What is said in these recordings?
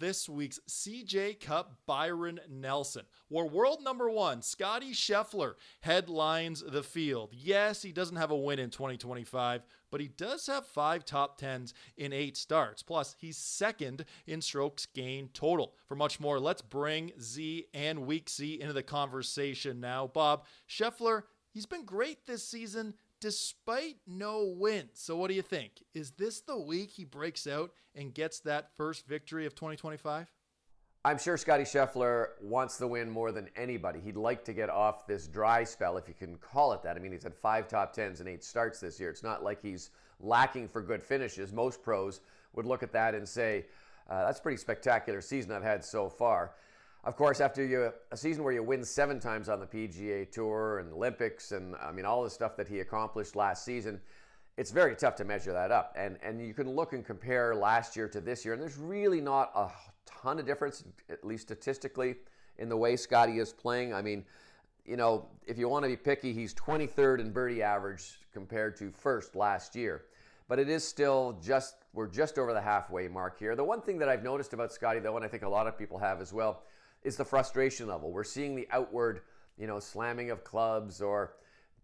this week's CJ Cup Byron Nelson, where world number one, Scottie Scheffler, headlines the field. Yes, he doesn't have a win in 2025, but he does have 5 top 10s in 8 starts. Plus, he's second in strokes gained total. For much more, let's bring Z and Week C into the conversation now. Bob, Scheffler, he's been great this season despite no wins. So what do you think? Is this the week he breaks out and gets that first victory of 2025? I'm sure Scottie Scheffler wants the win more than anybody. He'd like to get off this dry spell, if you can call it that. I mean, he's had 5 top 10s and 8 starts this year. It's not like he's lacking for good finishes. Most pros would look at that and say, that's a pretty spectacular season I've had so far. Of course, after a season where you win 7 times on the PGA Tour and Olympics and, I mean, all the stuff that he accomplished last season, it's very tough to measure that up. And you can look and compare last year to this year, and there's really not a ton of difference, at least statistically, in the way Scottie is playing. I mean, you know, if you want to be picky, he's 23rd in birdie average compared to first last year. But it is still we're just over the halfway mark here. The one thing that I've noticed about Scottie, though, and I think a lot of people have as well, is the frustration level. We're seeing the outward, slamming of clubs or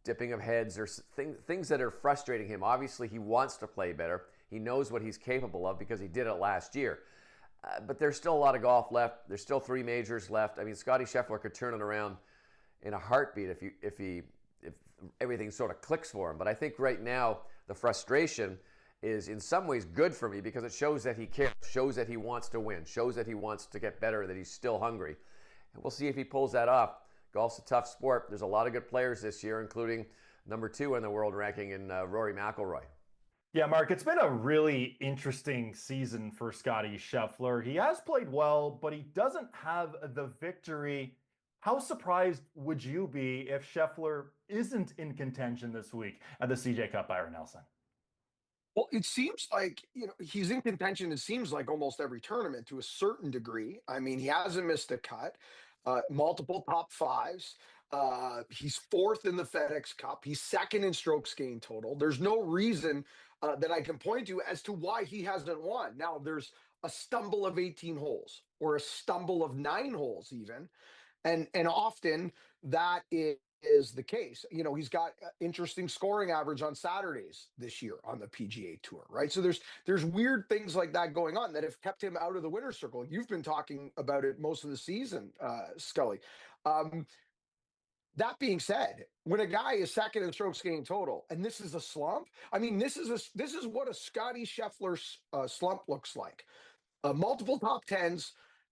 dipping of heads or things that are frustrating him. Obviously, he wants to play better. He knows what he's capable of because he did it last year. But there's still a lot of golf left. There's still 3 majors left. I mean, Scottie Scheffler could turn it around in a heartbeat if everything sort of clicks for him. But I think right now the frustration is in some ways good for me because it shows that he cares, shows that he wants to win, shows that he wants to get better, that he's still hungry. And we'll see if he pulls that off. Golf's a tough sport. There's a lot of good players this year, including number 2 in the world ranking in Rory McIlroy. Yeah, Mark, it's been a really interesting season for Scottie Scheffler. He has played well, but he doesn't have the victory. How surprised would you be if Scheffler isn't in contention this week at the CJ Cup Byron Nelson? Well, it seems like, he's in contention, it seems like almost every tournament to a certain degree. I mean, he hasn't missed a cut, multiple top 5s. He's 4th in the FedEx Cup. He's 2nd in strokes gained total. There's no reason that I can point to as to why he hasn't won. Now, there's a stumble of 18 holes or a stumble of 9 holes even. And often that is the case. He's got interesting scoring average on Saturdays this year on the PGA Tour, right? So there's weird things like that going on that have kept him out of the winner's circle. You've been talking about it most of the season, Scully. That being said, when a guy is 2nd in strokes gained total, and this is a slump, I mean, this is what a Scottie Scheffler slump looks like. Multiple top 10s,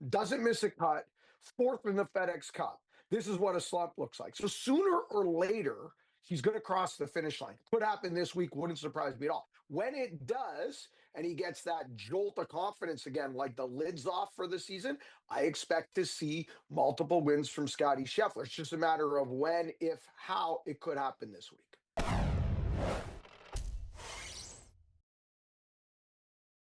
doesn't miss a cut, 4th in the FedEx Cup. This is what a slump looks like. So sooner or later, he's going to cross the finish line. Could happen this week, wouldn't surprise me at all. When it does, and he gets that jolt of confidence again, like the lid's off for the season, I expect to see multiple wins from Scottie Scheffler. It's just a matter of when, if, how it could happen this week.